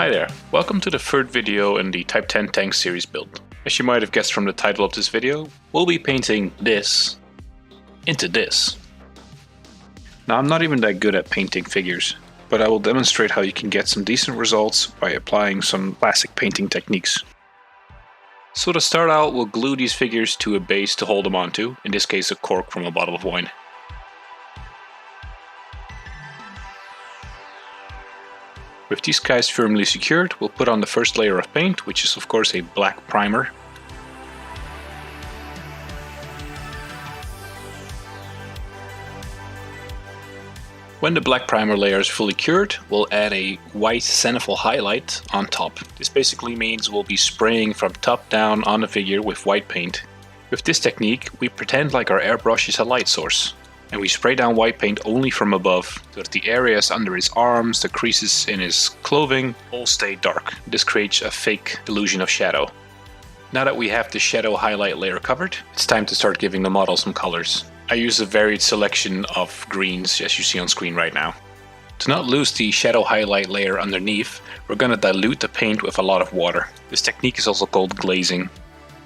Hi there, welcome to the third video in the Type 10 tank series build. As you might have guessed from the title of this video, we'll be painting this into this. Now I'm not even that good at painting figures, but I will demonstrate how you can get some decent results by applying some classic painting techniques. So to start out, we'll glue these figures to a base to hold them onto, in this case a cork from a bottle of wine. With these guys firmly secured, we'll put on the first layer of paint, which is of course a black primer. When the black primer layer is fully cured, we'll add a white zenithal highlight on top. This basically means we'll be spraying from top down on the figure with white paint. With this technique, we pretend like our airbrush is a light source. And we spray down white paint only from above, so that the areas under his arms, the creases in his clothing, all stay dark. This creates a fake illusion of shadow. Now that we have the shadow highlight layer covered, it's time to start giving the model some colors. I use a varied selection of greens, as you see on screen right now. To not lose the shadow highlight layer underneath, we're going to dilute the paint with a lot of water. This technique is also called glazing.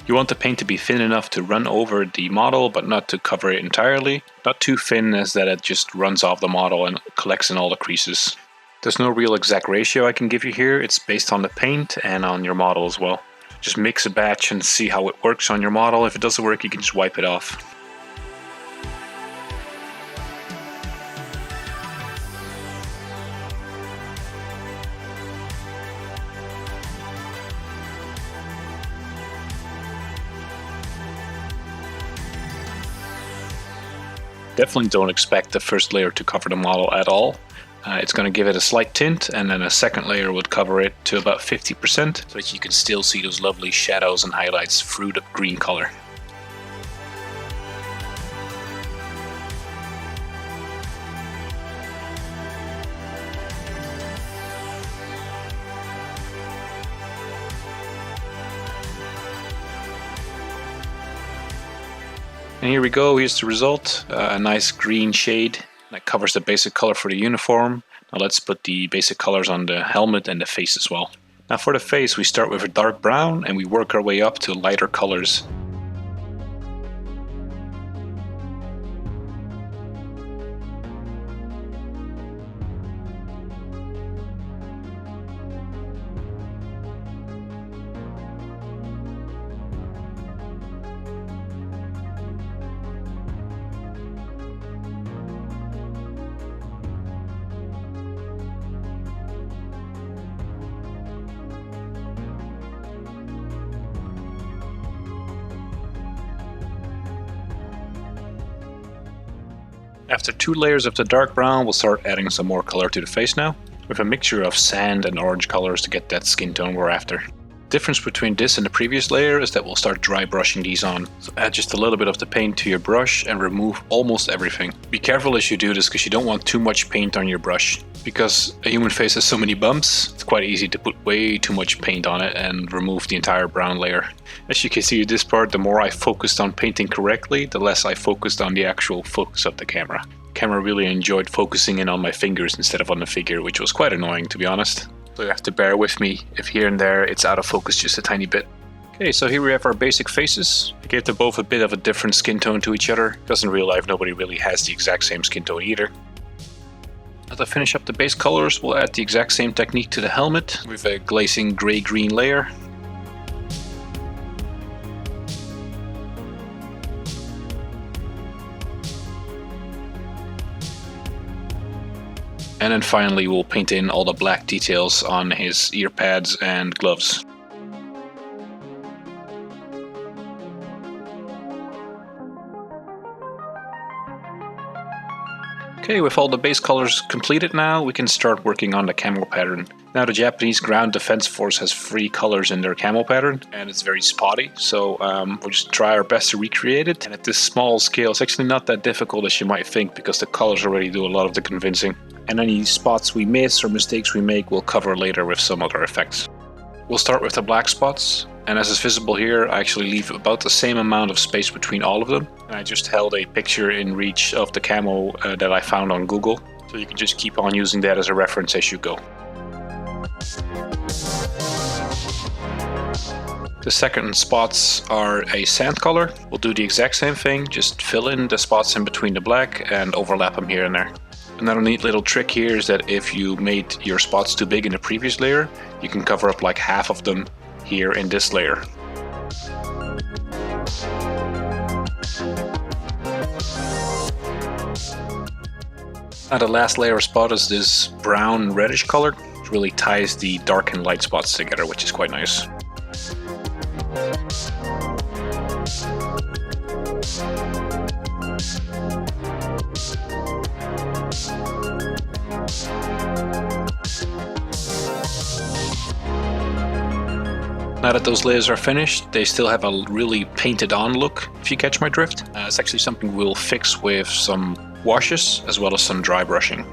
You want the paint to be thin enough to run over the model, but not to cover it entirely. Not too thin as that it just runs off the model and collects in all the creases. There's no real exact ratio I can give you here. It's based on the paint and on your model as well. Just mix a batch and see how it works on your model. If it doesn't work, you can just wipe it off. Definitely don't expect the first layer to cover the model at all. It's going to give it a slight tint, and then a second layer would cover it to about 50% so that you can still see those lovely shadows and highlights through the green color. And here we go, here's the result, a nice green shade that covers the basic color for the uniform. Now let's put the basic colors on the helmet and the face as well. Now for the face we start with a dark brown and we work our way up to lighter colors. After 2 layers of the dark brown, we'll start adding some more color to the face now, with a mixture of sand and orange colors to get that skin tone we're after. The difference between this and the previous layer is that we'll start dry brushing these on. So add just a little bit of the paint to your brush and remove almost everything. Be careful as you do this because you don't want too much paint on your brush. Because a human face has so many bumps, it's quite easy to put way too much paint on it and remove the entire brown layer. As you can see in this part, the more I focused on painting correctly, the less I focused on the actual focus of the camera. The camera really enjoyed focusing in on my fingers instead of on the figure, which was quite annoying to be honest. So you have to bear with me if here and there it's out of focus just a tiny bit. Okay, so here we have our basic faces. I gave them both a bit of a different skin tone to each other, because in real life nobody really has the exact same skin tone either. Now to finish up the base colors, we'll add the exact same technique to the helmet with a glazing gray-green layer. And then finally we'll paint in all the black details on his ear pads and gloves. Okay, with all the base colors completed now, we can start working on the camo pattern. Now the Japanese Ground Defense Force has 3 colors in their camo pattern, and it's very spotty, so we'll just try our best to recreate it. And at this small scale, it's actually not that difficult as you might think, because the colors already do a lot of the convincing. And any spots we miss or mistakes we make, we'll cover later with some other effects. We'll start with the black spots, and as is visible here, I actually leave about the same amount of space between all of them. And I just held a picture in reach of the camo that I found on Google, so you can just keep on using that as a reference as you go. The second spots are a sand color. We'll do the exact same thing, just fill in the spots in between the black and overlap them here and there. Another neat little trick here is that if you made your spots too big in the previous layer, you can cover up like half of them here in this layer. Now the last layer of spot is this brown reddish color, which really ties the dark and light spots together, which is quite nice. Now that those layers are finished, they still have a really painted on look, if you catch my drift. It's actually something we'll fix with some washes as well as some dry brushing.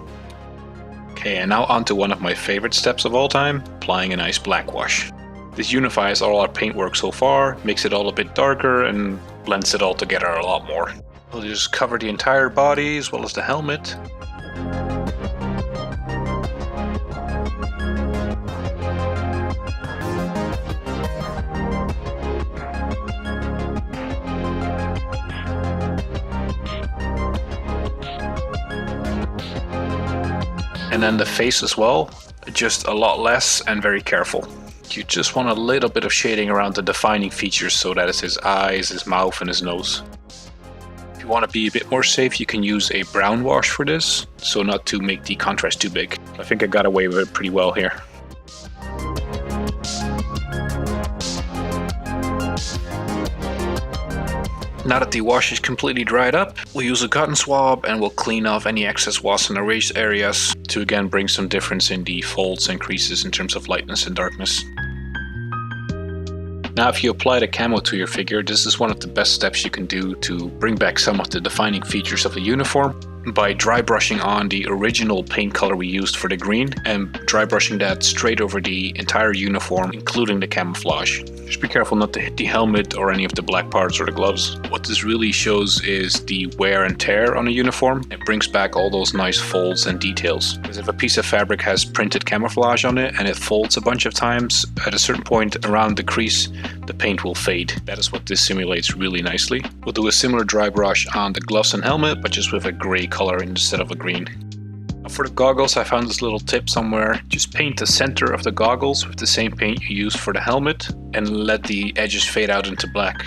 Okay, and now on to one of my favorite steps of all time, applying a nice black wash. This unifies all our paintwork so far, makes it all a bit darker and blends it all together a lot more. We'll just cover the entire body as well as the helmet. And then the face as well, just a lot less and very careful. You just want a little bit of shading around the defining features so that it's his eyes, his mouth and his nose. If you want to be a bit more safe, you can use a brown wash for this, so not to make the contrast too big. I think I got away with it pretty well here. Now that the wash is completely dried up, we'll use a cotton swab and we'll clean off any excess washes and erased areas to again bring some difference in the folds and creases in terms of lightness and darkness. Now if you apply the camo to your figure, this is one of the best steps you can do to bring back some of the defining features of the uniform by dry brushing on the original paint color we used for the green and dry brushing that straight over the entire uniform, including the camouflage. Just be careful not to hit the helmet or any of the black parts or the gloves. What this really shows is the wear and tear on a uniform. It brings back all those nice folds and details. Because if a piece of fabric has printed camouflage on it and it folds a bunch of times, at a certain point around the crease, the paint will fade. That is what this simulates really nicely. We'll do a similar dry brush on the gloves and helmet, but just with a gray color instead of a green. For the goggles, I found this little tip somewhere. Just paint the center of the goggles with the same paint you used for the helmet and let the edges fade out into black.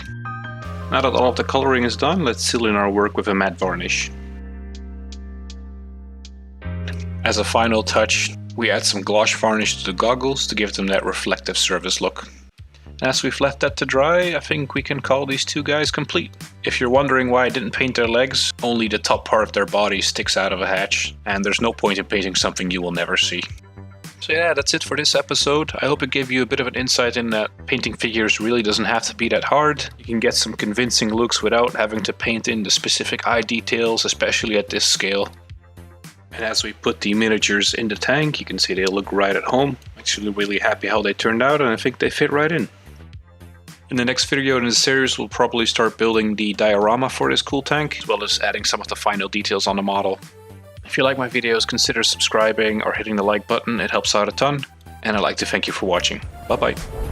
Now that all of the coloring is done, let's seal in our work with a matte varnish. As a final touch, we add some gloss varnish to the goggles to give them that reflective surface look. As we've left that to dry, I think we can call these two guys complete. If you're wondering why I didn't paint their legs, only the top part of their body sticks out of a hatch, and there's no point in painting something you will never see. So yeah, that's it for this episode. I hope it gave you a bit of an insight in that painting figures really doesn't have to be that hard. You can get some convincing looks without having to paint in the specific eye details, especially at this scale. And as we put the miniatures in the tank, you can see they look right at home. I'm actually really happy how they turned out, and I think they fit right in. In the next video in the series, we'll probably start building the diorama for this cool tank, as well as adding some of the final details on the model. If you like my videos, consider subscribing or hitting the like button, it helps out a ton. And I'd like to thank you for watching. Bye bye.